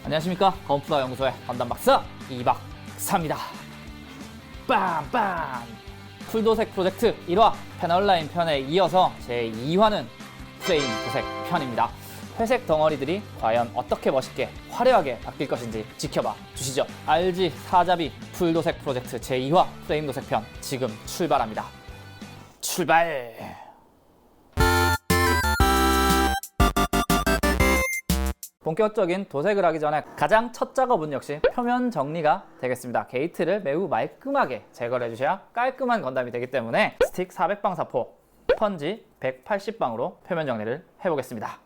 안녕하십니까, 건프라 연구소의 건담 박사 이박사입니다. 빰빰! 풀도색 프로젝트 1화 패널라인 편에 이어서 제 2화는 프레임 도색 편입니다. 회색 덩어리들이 과연 어떻게 멋있게 화려하게 바뀔 것인지 지켜봐 주시죠. RG 사자비 풀도색 프로젝트 제 2화 프레임 도색 편 지금 출발합니다. 출발! 본격적인 도색을 하기 전에 가장 첫 작업은 역시 표면 정리가 되겠습니다. 게이트를 매우 말끔하게 제거를 해주셔야 깔끔한 건담이 되기 때문에 스틱 400방 사포, 스펀지 180방으로 표면 정리를 해보겠습니다.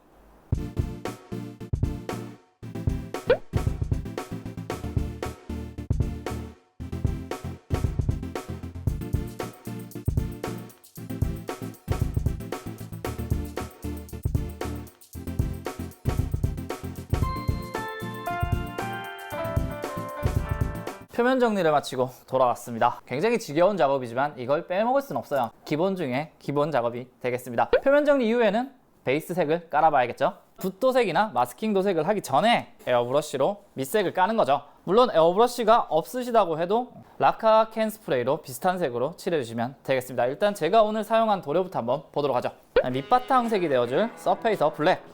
표면 정리를 마치고 돌아왔습니다. 굉장히 지겨운 작업이지만 이걸 빼먹을 순 없어요. 기본 중에 기본 작업이 되겠습니다. 표면 정리 이후에는 베이스 색을 깔아봐야겠죠. 붓도색이나 마스킹 도색을 하기 전에 에어브러쉬로 밑색을 까는 거죠. 물론 에어브러쉬가 없으시다고 해도 라카 캔 스프레이로 비슷한 색으로 칠해주시면 되겠습니다. 일단 제가 오늘 사용한 도료부터 한번 보도록 하죠. 밑바탕색이 되어줄 서페이서 블랙,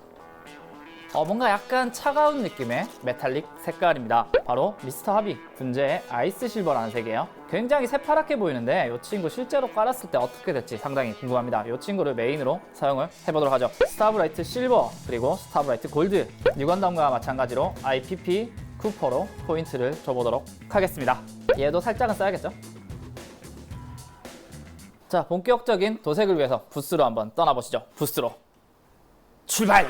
뭔가 약간 차가운 느낌의 메탈릭 색깔입니다. 바로 미스터 하비 분재의 아이스 실버라는 색이에요. 굉장히 새파랗게 보이는데 이 친구 실제로 깔았을 때 어떻게 될지 상당히 궁금합니다. 이 친구를 메인으로 사용을 해보도록 하죠. 스타브라이트 실버 그리고 스타브라이트 골드, 뉴건담과 마찬가지로 IPP 쿠퍼로 포인트를 줘보도록 하겠습니다. 얘도 살짝은 써야겠죠? 자, 본격적인 도색을 위해서 부스로 한번 떠나보시죠. 부스로 출발!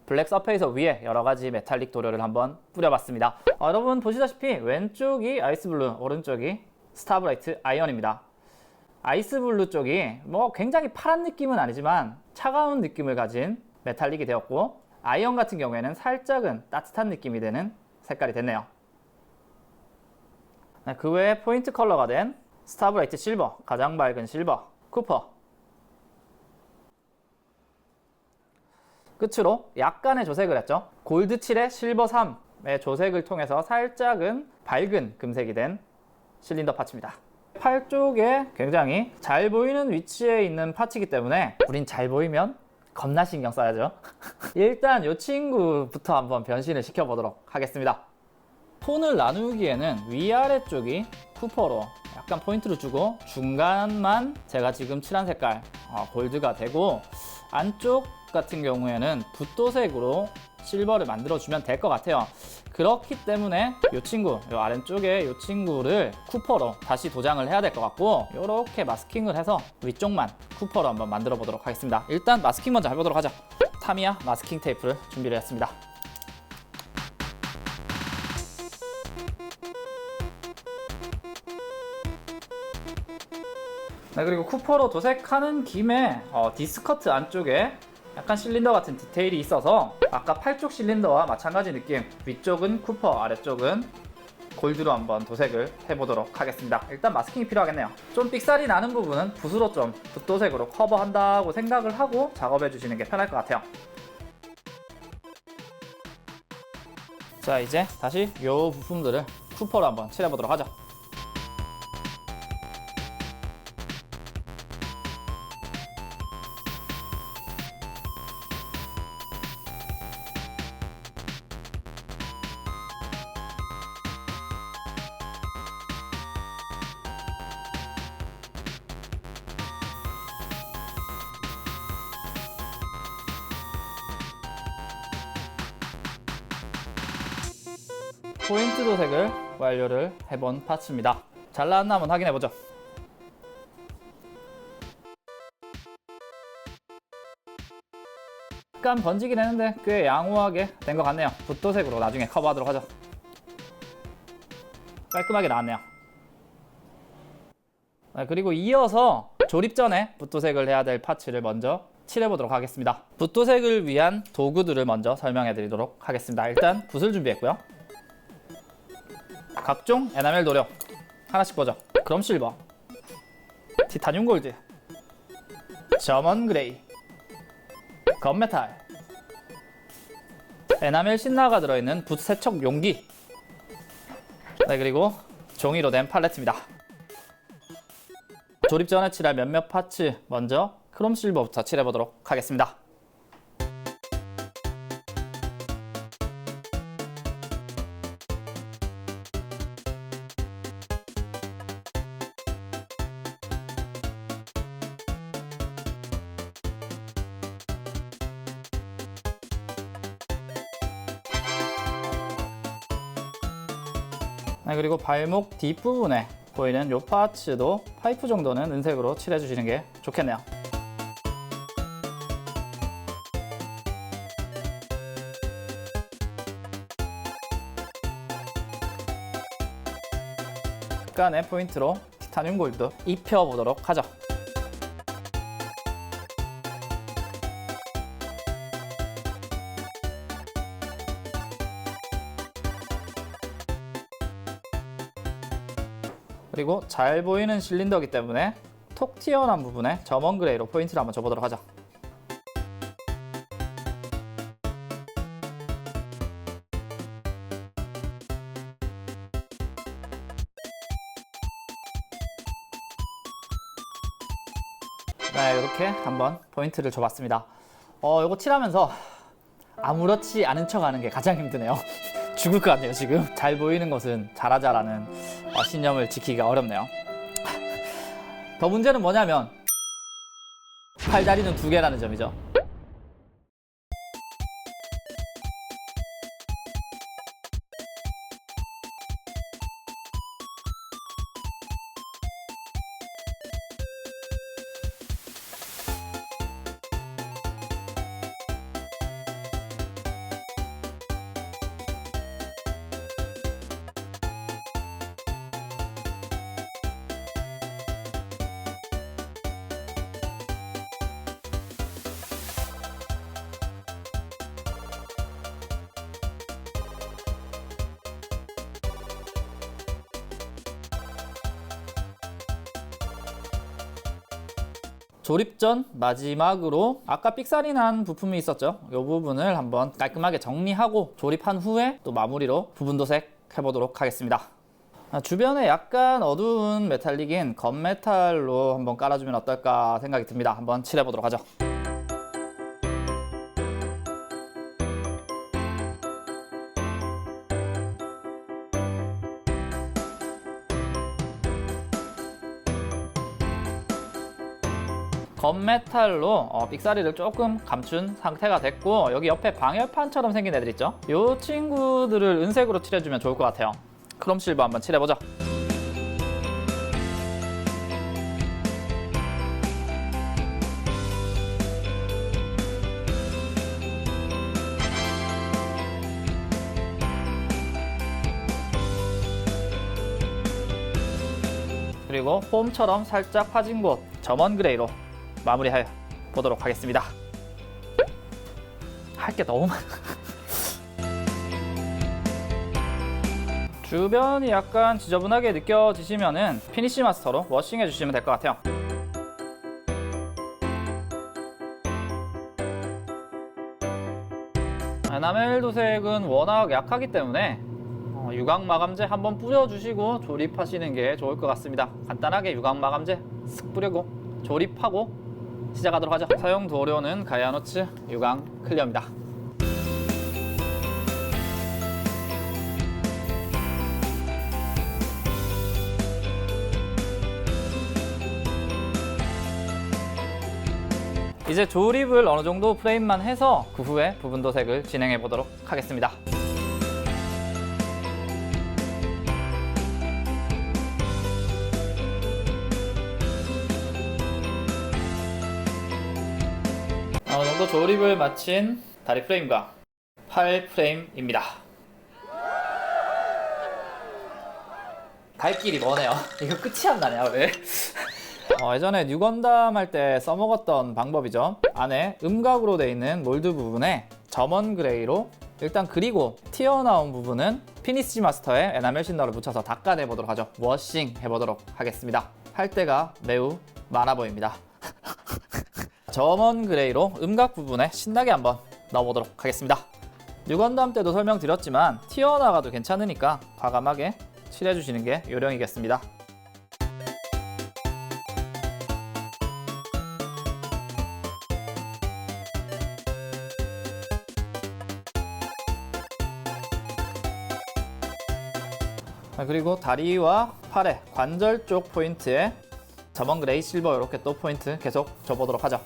블랙 서페이서 위에 여러가지 메탈릭 도료를 한번 뿌려봤습니다. 여러분 보시다시피 왼쪽이 아이스블루, 오른쪽이 스타브라이트 아이언입니다. 아이스블루 쪽이 굉장히 파란 느낌은 아니지만 차가운 느낌을 가진 메탈릭이 되었고, 아이언 같은 경우에는 살짝은 따뜻한 느낌이 되는 색깔이 됐네요. 그 외에 포인트 컬러가 된 스타브라이트 실버, 가장 밝은 실버, 쿠퍼. 끝으로 약간의 조색을 했죠. 골드 7에 실버 3의 조색을 통해서 살짝은 밝은 금색이 된 실린더 파츠입니다. 팔 쪽에 굉장히 잘 보이는 위치에 있는 파츠이기 때문에 우린 잘 보이면 겁나 신경 써야죠. 일단 이 친구부터 한번 변신을 시켜보도록 하겠습니다. 톤을 나누기에는 위아래 쪽이 쿠퍼로 약간 포인트를 주고 중간만 제가 지금 칠한 색깔 골드가 되고 안쪽 같은 경우에는 붓도색으로 실버를 만들어주면 될 것 같아요. 그렇기 때문에 이 친구, 이 아래쪽에 이 친구를 쿠퍼로 다시 도장을 해야 될 것 같고 이렇게 마스킹을 해서 위쪽만 쿠퍼로 한번 만들어 보도록 하겠습니다. 일단 마스킹 먼저 해보도록 하죠. 타미야 마스킹 테이프를 준비를 했습니다. 네, 그리고 쿠퍼로 도색하는 김에 디스커트 안쪽에 약간 실린더 같은 디테일이 있어서 아까 팔 쪽 실린더와 마찬가지 느낌, 위쪽은 쿠퍼, 아래쪽은 골드로 한번 도색을 해보도록 하겠습니다. 일단 마스킹이 필요하겠네요. 좀 삑살이 나는 부분은 붓으로 좀 붓도색으로 커버한다고 생각을 하고 작업해 주시는 게 편할 것 같아요. 자, 이제 다시 이 부품들을 쿠퍼로 한번 칠해보도록 하죠. 포인트 도색을 완료를 해본 파츠입니다. 잘 나왔나 한번 확인해보죠. 약간 번지긴 했는데 꽤 양호하게 된 것 같네요. 붓도색으로 나중에 커버하도록 하죠. 깔끔하게 나왔네요. 그리고 이어서 조립 전에 붓도색을 해야 될 파츠를 먼저 칠해보도록 하겠습니다. 붓도색을 위한 도구들을 먼저 설명해 드리도록 하겠습니다. 일단 붓을 준비했고요. 각종 에나멜 도료 하나씩 보죠. 크롬 실버, 티타늄 골드, 저먼 그레이, 건메탈, 에나멜 신라가 들어있는 붓 세척 용기, 네, 그리고 종이로 된 팔레트입니다. 조립 전에 칠할 몇몇 파츠 먼저 크롬 실버부터 칠해보도록 하겠습니다. 그리고 발목 뒷부분에 보이는 이 파츠도 파이프 정도는 은색으로 칠해주시는 게 좋겠네요. 약간의 포인트로 티타늄 골드 입혀보도록 하죠. 그리고 잘 보이는 실린더이기 때문에 톡 튀어나온 부분에 저먼 그레이로 포인트를 한번 줘보도록 하죠. 네, 이렇게 한번 포인트를 줘봤습니다. 이거 칠하면서 아무렇지 않은 척 하는 게 가장 힘드네요. 죽을 것 같네요, 지금. 잘 보이는 것은 잘하자라는 신념을 지키기가 어렵네요. 더 문제는 뭐냐면 팔다리는 2개라는 점이죠. 조립 전 마지막으로 아까 삑사리 난 부품이 있었죠. 이 부분을 한번 깔끔하게 정리하고 조립한 후에 또 마무리로 부분 도색 해보도록 하겠습니다. 주변에 약간 어두운 메탈릭인 건메탈로 한번 깔아주면 어떨까 생각이 듭니다. 한번 칠해보도록 하죠. 건메탈로 삑사리를 조금 감춘 상태가 됐고, 여기 옆에 방열판처럼 생긴 애들 있죠? 이 친구들을 은색으로 칠해주면 좋을 것 같아요. 크롬 실버 한번 칠해보죠. 그리고 홈처럼 살짝 파진 곳 점원 그레이로 마무리해 보도록 하겠습니다. 할 게 너무 많아. 주변이 약간 지저분하게 느껴지시면은 피니쉬 마스터로 워싱해 주시면 될 것 같아요. 에나멜 도색은 워낙 약하기 때문에 유광 마감제 한번 뿌려주시고 조립하시는 게 좋을 것 같습니다. 간단하게 유광 마감제 쓱 뿌리고 조립하고 시작하도록 하죠. 사용 도료는 가야노츠 유광 클리어입니다. 이제 조립을 어느 정도 프레임만 해서 그 후에 부분 도색을 진행해 보도록 하겠습니다. 어느 정도 조립을 마친 다리 프레임과 팔 프레임입니다. 갈 길이 머네요. 이거 끝이 안 나냐 왜? 예전에 뉴건담 할 때 써먹었던 방법이죠. 안에 음각으로 되어 있는 몰드 부분에 점원 그레이로 일단 그리고 튀어나온 부분은 피니쉬 마스터에 에나멜 신더를 묻혀서 닦아내 보도록 하죠. 워싱 해보도록 하겠습니다. 할 때가 매우 많아 보입니다. 점원 그레이로 음각 부분에 신나게 한번 넣어보도록 하겠습니다. 뉴건담 때도 설명드렸지만 튀어나가도 괜찮으니까 과감하게 칠해주시는 게 요령이겠습니다. 그리고 다리와 팔의 관절 쪽 포인트에 점원 그레이 실버 이렇게 또 포인트 계속 줘보도록 하죠.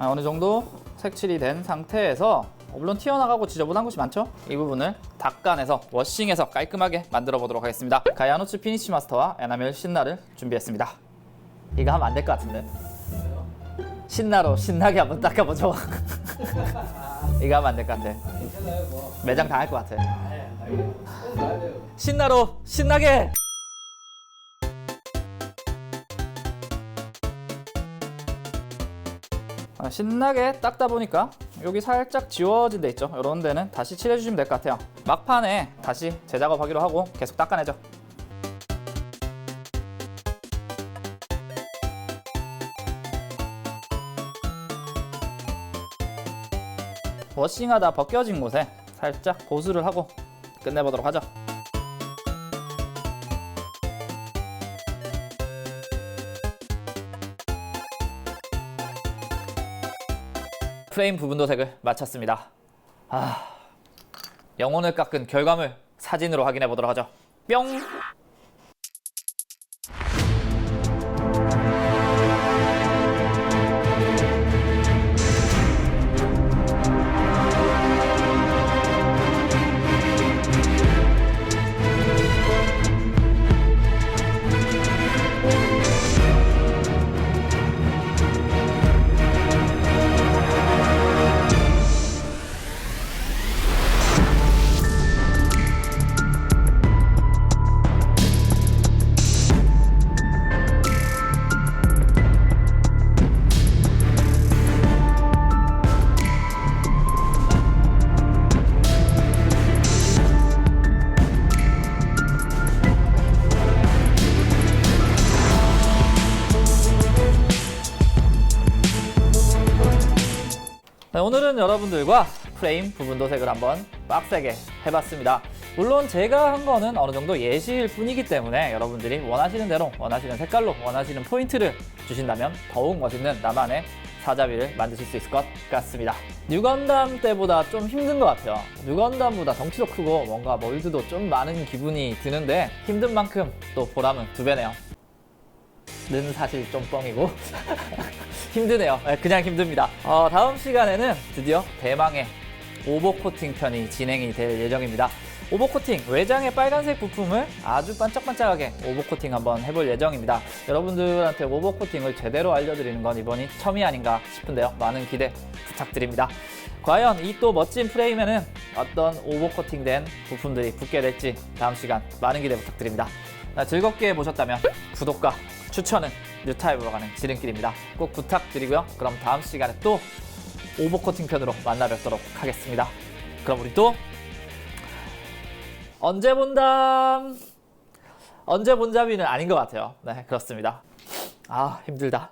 어느 정도 색칠이 된 상태에서 물론 튀어나가고 지저분한 곳이 많죠? 이 부분을 닦아내서 워싱해서 깔끔하게 만들어 보도록 하겠습니다. 가야노츠 피니쉬 마스터와 에나멜 신나를 준비했습니다. 이거 하면 안 될 것 같은데? 신나로 신나게 한번 닦아보죠. 이거 하면 안 될 것 같아. 매장 당할 것 같아. 신나로 신나게! 신나게 닦다 보니까 여기 살짝 지워진 데 있죠. 이런 데는 다시 칠해주시면 될 것 같아요. 막판에 다시 재작업하기로 하고 계속 닦아내죠. 워싱하다 벗겨진 곳에 살짝 보수를 하고 끝내보도록 하죠. 프레임 부분 도색을 마쳤습니다. 영혼을 깎은 결과물 사진으로 확인해 보도록 하죠. 뿅! 오늘은 여러분들과 프레임 부분 도색을 한번 빡세게 해봤습니다. 물론 제가 한 거는 어느 정도 예시일 뿐이기 때문에 여러분들이 원하시는 대로 원하시는 색깔로 원하시는 포인트를 주신다면 더욱 멋있는 나만의 사자비를 만드실 수 있을 것 같습니다. 뉴건담 때보다 좀 힘든 것 같아요. 뉴건담보다 덩치도 크고 뭔가 몰드도 좀 많은 기분이 드는데 힘든 만큼 또 보람은 2배네요. 는 사실 좀 뻥이고 힘드네요. 그냥 힘듭니다. 다음 시간에는 드디어 대망의 오버코팅 편이 진행이 될 예정입니다. 오버코팅, 외장의 빨간색 부품을 아주 반짝반짝하게 오버코팅 한번 해볼 예정입니다. 여러분들한테 오버코팅을 제대로 알려드리는 건 이번이 처음이 아닌가 싶은데요. 많은 기대 부탁드립니다. 과연 이 또 멋진 프레임에는 어떤 오버코팅된 부품들이 붙게 될지 다음 시간 많은 기대 부탁드립니다. 즐겁게 보셨다면 구독과 추천은 뉴타입으로 가는 지름길입니다. 꼭 부탁드리고요. 그럼 다음 시간에 또 오버코팅 편으로 만나 뵙도록 하겠습니다. 그럼 우리 또 언제 본담? 언제 본잡이는 아닌 것 같아요. 네, 그렇습니다. 힘들다.